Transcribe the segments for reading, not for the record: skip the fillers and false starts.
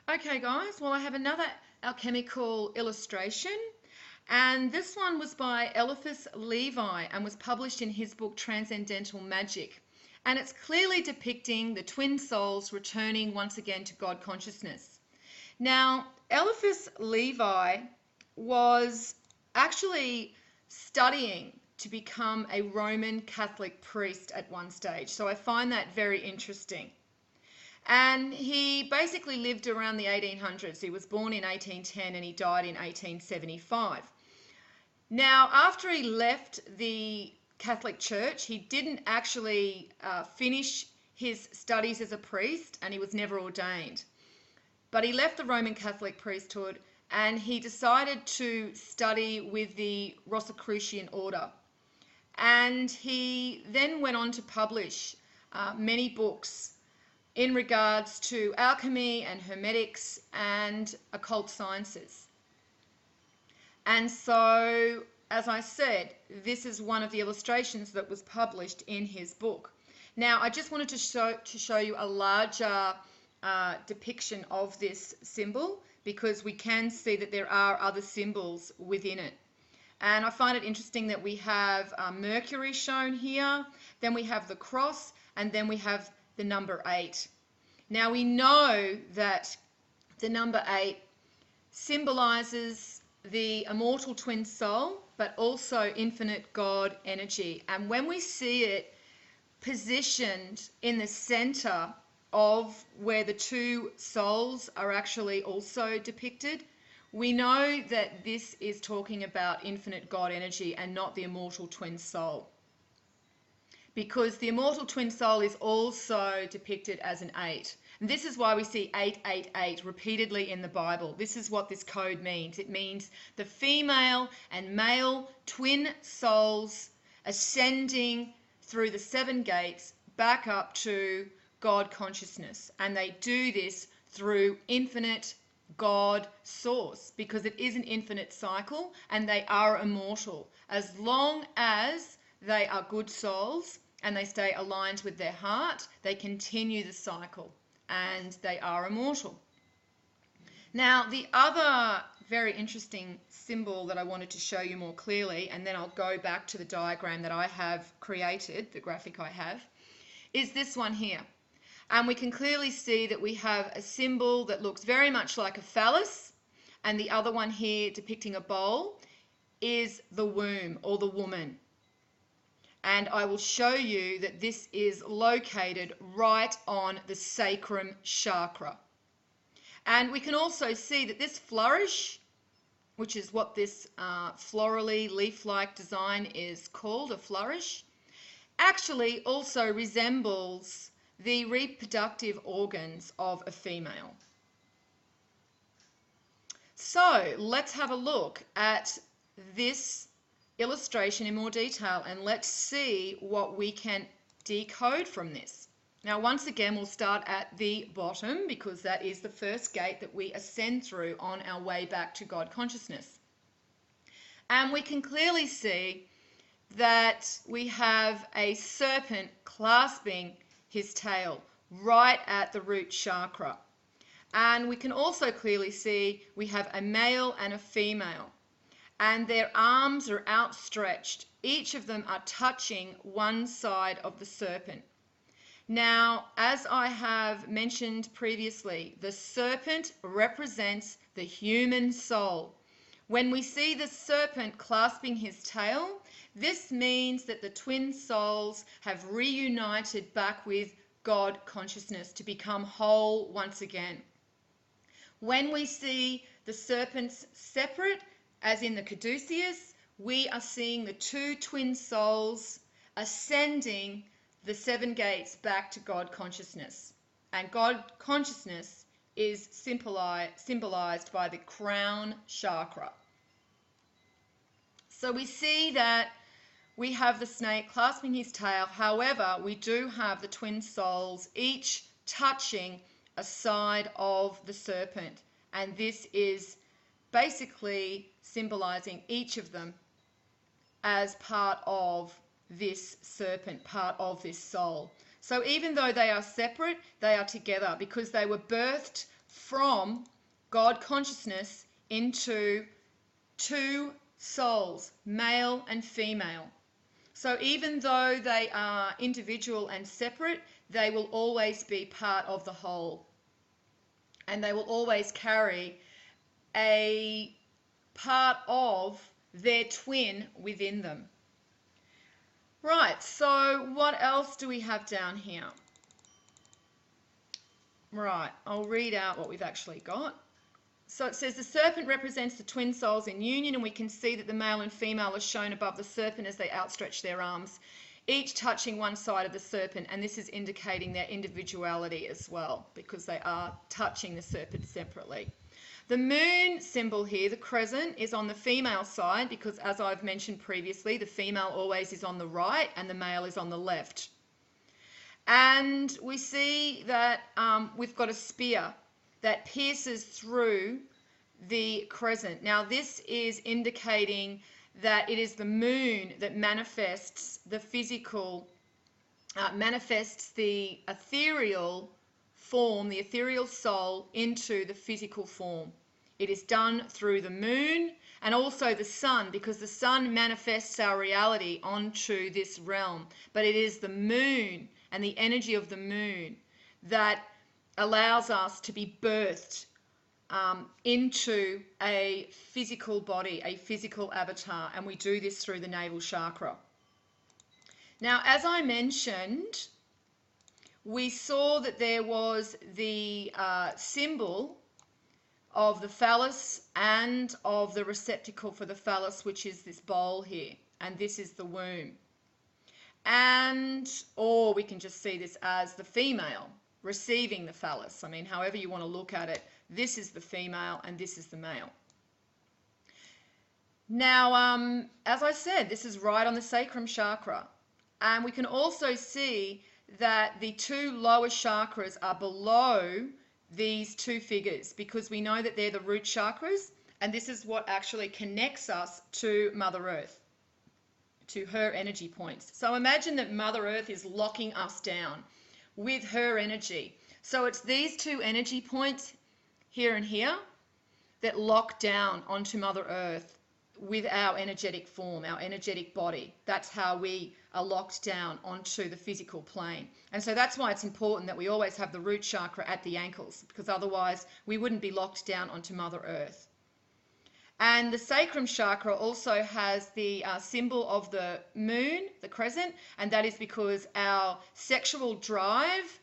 Okay, guys, well, I have another alchemical illustration, and this one was by Eliphas Levi and was published in his book Transcendental Magic. And it's clearly depicting the twin souls returning once again to God consciousness. Now, Eliphas Levi was actually studying to become a Roman Catholic priest at one stage, so I find that very interesting. And he basically lived around the 1800s. He was born in 1810 and he died in 1875. Now, after he left the Catholic Church, he didn't actually finish his studies as a priest and he was never ordained. But he left the Roman Catholic priesthood and he decided to study with the Rosicrucian order. And he then went on to publish many books in regards to alchemy and hermetics and occult sciences. And so, as I said, this is one of the illustrations that was published in his book. Now, I just wanted to show you a larger depiction of this symbol because we can see that there are other symbols within it. And I find it interesting that we have Mercury shown here, then we have the cross, and then we have the number 8. Now we know that the number 8 symbolizes the immortal twin soul, but also infinite God energy. And when we see it positioned in the center of where the two souls are actually also depicted, we know that this is talking about infinite God energy and not the immortal twin soul. Because the immortal twin soul is also depicted as an 8. And this is why we see 888 repeatedly in the Bible. This is what this code means. It means the female and male twin souls ascending through the 7 gates back up to God consciousness. And they do this through infinite God source because it is an infinite cycle and they are immortal. As long as they are good souls and they stay aligned with their heart, they continue the cycle and they are immortal. Now, the other very interesting symbol that I wanted to show you more clearly, and then I'll go back to the diagram that I have created, the graphic I have, is this one here. And we can clearly see that we have a symbol that looks very much like a phallus, and the other one here depicting a bowl is the womb or the woman. And I will show you that this is located right on the sacrum chakra. And we can also see that this flourish, which is what this florally leaf-like design is called, a flourish, actually also resembles the reproductive organs of a female. So let's have a look at this illustration in more detail and let's see what we can decode from this. Now, once again, we'll start at the bottom because that is the first gate that we ascend through on our way back to God consciousness. And we can clearly see that we have a serpent clasping his tail right at the root chakra. And we can also clearly see we have a male and a female. And their arms are outstretched. Each of them are touching one side of the serpent. Now, as I have mentioned previously, the serpent represents the human soul. When we see the serpent clasping his tail, this means that the twin souls have reunited back with God consciousness to become whole once again. When we see the serpents separate, as in the caduceus, we are seeing the two twin souls ascending the 7 gates back to God consciousness. And God consciousness is symbolized by the crown chakra. So we see that we have the snake clasping his tail. However, we do have the twin souls each touching a side of the serpent. And this is basically symbolizing each of them as part of this serpent, part of this soul. So even though they are separate, they are together because they were birthed from God consciousness into two souls, male and female. So even though they are individual and separate, they will always be part of the whole. And they will always carry a part of their twin within them. Right, so what else do we have down here? Right, I'll read out what we've actually got. So it says the serpent represents the twin souls in union, and we can see that the male and female are shown above the serpent as they outstretch their arms, each touching one side of the serpent, and this is indicating their individuality as well, because they are touching the serpent separately. The moon symbol here, the crescent, is on the female side because, as I've mentioned previously, the female always is on the right and the male is on the left. And we see that we've got a spear that pierces through the crescent. Now, this is indicating that it is the moon that manifests the physical, manifests the ethereal form, the ethereal soul, into the physical form. It is done through the moon and also the sun, because the sun manifests our reality onto this realm. But it is the moon and the energy of the moon that allows us to be birthed into a physical body, a physical avatar, and we do this through the navel chakra. Now, as I mentioned, we saw that there was the symbol of the phallus and of the receptacle for the phallus, which is this bowl here, and this is the womb. And, or we can just see this as the female receiving the phallus. I mean, however you want to look at it, this is the female and this is the male. Now, as I said, this is right on the sacrum chakra. And we can also see that the two lower chakras are below these two figures, because we know that they're the root chakras, and this is what actually connects us to Mother Earth, to her energy points. So imagine that Mother Earth is locking us down with her energy. So it's these two energy points here and here that lock down onto Mother Earth with our energetic form, our energetic body. That's how we are locked down onto the physical plane. And so that's why it's important that we always have the root chakra at the ankles, because otherwise we wouldn't be locked down onto Mother Earth. And the sacrum chakra also has the symbol of the moon, the crescent, and that is because our sexual drive,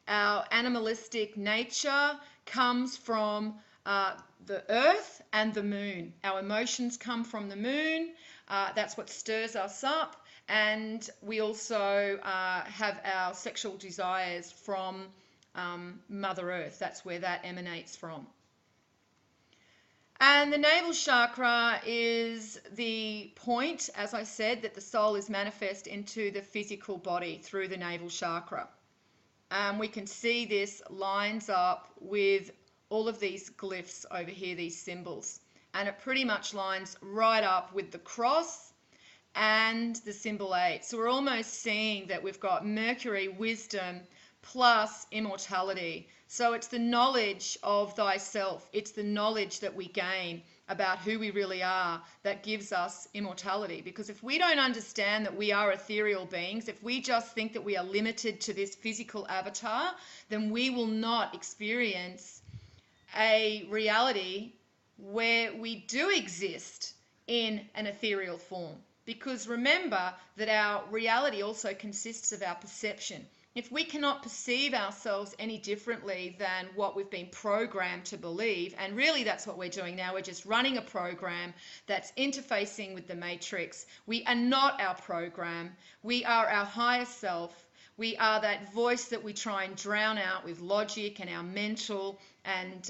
our animalistic nature comes from the earth and the moon. Our emotions come from the moon. That's what stirs us up. And we also have our sexual desires from Mother Earth. That's where that emanates from. And the navel chakra is the point, as I said, that the soul is manifest into the physical body through the navel chakra. We can see this lines up with all of these glyphs over here, these symbols. And it pretty much lines right up with the cross and the symbol 8. So we're almost seeing that we've got Mercury, wisdom, plus immortality. So it's the knowledge of thyself. It's the knowledge that we gain about who we really are that gives us immortality. Because if we don't understand that we are ethereal beings, if we just think that we are limited to this physical avatar, then we will not experience a reality where we do exist in an ethereal form. Because remember that our reality also consists of our perception. If we cannot perceive ourselves any differently than what we've been programmed to believe, and really that's what we're doing now, we're just running a program that's interfacing with the matrix. We are not our program. We are our higher self. We are that voice that we try and drown out with logic and our mental and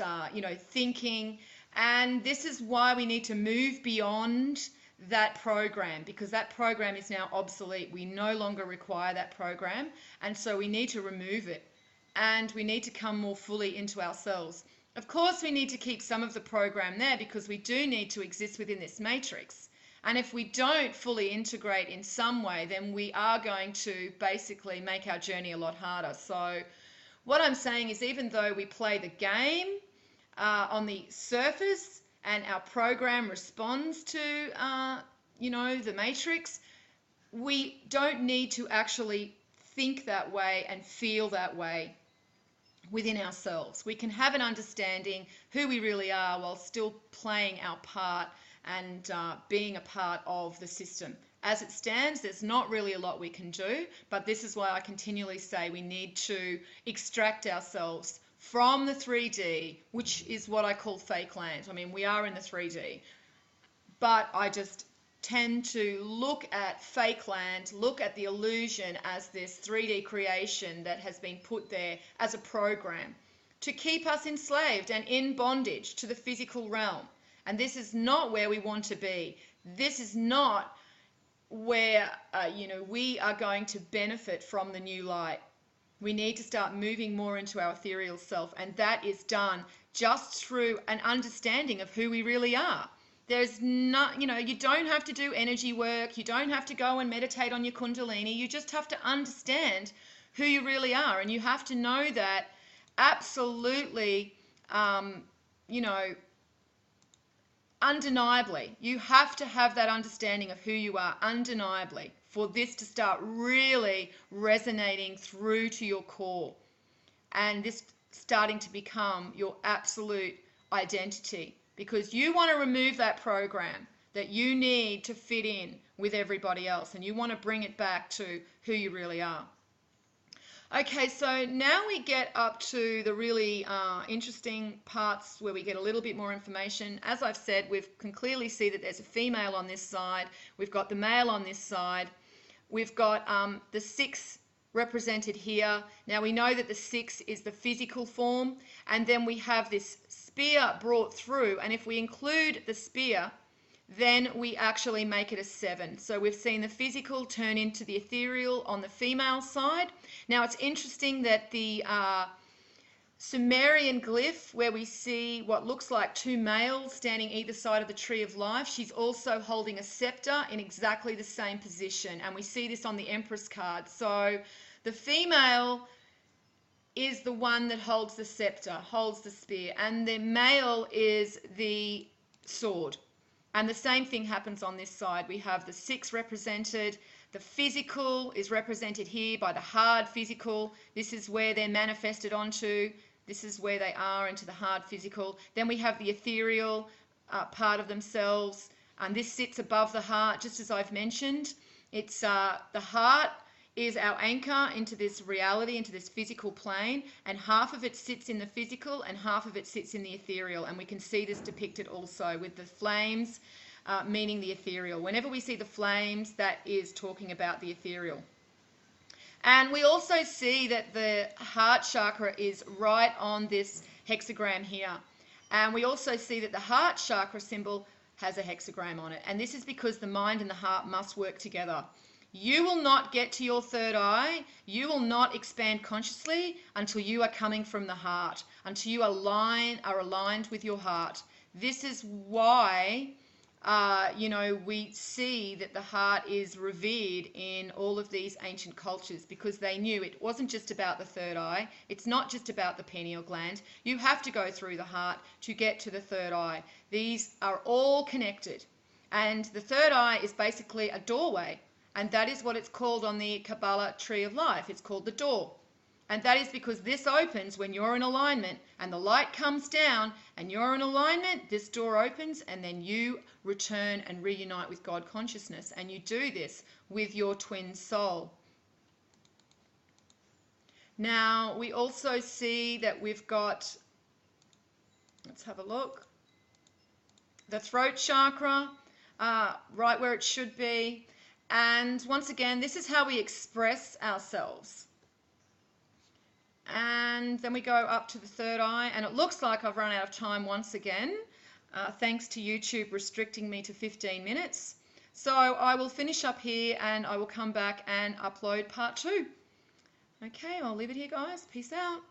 thinking. And this is why we need to move beyond that program, because that program is now obsolete. We no longer require that program, and so we need to remove it, and we need to come more fully into ourselves. Of course, we need to keep some of the program there because we do need to exist within this matrix. And if we don't fully integrate in some way, then we are going to basically make our journey a lot harder. So what I'm saying is, even though we play the game on the surface and our program responds to, the matrix, we don't need to actually think that way and feel that way within ourselves. We can have an understanding who we really are while still playing our part and being a part of the system. As it stands, there's not really a lot we can do, but this is why I continually say we need to extract ourselves from the 3D, which is what I call fake land. I mean, we are in the 3D, but I just tend to look at fake land, look at the illusion as this 3D creation that has been put there as a program to keep us enslaved and in bondage to the physical realm. And this is not where we want to be. This is not where, we are going to benefit from the new light. We need to start moving more into our ethereal self, and that is done just through an understanding of who we really are. There's not, you don't have to do energy work. You don't have to go and meditate on your Kundalini. You just have to understand who you really are. And you have to know that absolutely, undeniably. You have to have that understanding of who you are undeniably for this to start really resonating through to your core. And this starting to become your absolute identity. Because you want to remove that program that you need to fit in with everybody else, and you want to bring it back to who you really are. Okay, so now we get up to the really interesting parts where we get a little bit more information. As I've said, we can clearly see that there's a female on this side. We've got the male on this side. We've got the 6 represented here. Now we know that the 6 is the physical form, and then we have this spear brought through, and if we include the spear, then we actually make it a 7. So we've seen the physical turn into the ethereal on the female side. Now it's interesting that the Sumerian glyph, where we see what looks like 2 males standing either side of the tree of life, she's also holding a scepter in exactly the same position, and we see this on the Empress card. So the female is the one that holds the scepter, holds the spear, and the male is the sword. And the same thing happens on this side. We have the 6 represented. The physical is represented here by the hard physical. This is where they're manifested onto. This is where they are into the hard physical. Then we have the ethereal part of themselves, and this sits above the heart, just as I've mentioned. It's the heart is our anchor into this reality, into this physical plane, and half of it sits in the physical and half of it sits in the ethereal, and we can see this depicted also with the flames meaning the ethereal. Whenever we see the flames, that is talking about the ethereal. And we also see that the heart chakra is right on this hexagram here, and we also see that the heart chakra symbol has a hexagram on it, and this is because the mind and the heart must work together. You will not get to your third eye, you will not expand consciously until you are coming from the heart, until you are aligned with your heart. This is why, we see that the heart is revered in all of these ancient cultures, because they knew it wasn't just about the third eye, it's not just about the pineal gland. You have to go through the heart to get to the third eye. These are all connected, and the third eye is basically a doorway. And that is what it's called on the Kabbalah tree of life. It's called the door. And that is because this opens when you're in alignment and the light comes down and you're in alignment, this door opens, and then you return and reunite with God consciousness. And you do this with your twin soul. Now, we also see that we've got, let's have a look, the throat chakra, right where it should be. And once again, this is how we express ourselves. And then we go up to the third eye, and it looks like I've run out of time once again, thanks to YouTube restricting me to 15 minutes. So I will finish up here, and I will come back and upload part 2. Okay, I'll leave it here, guys. Peace out.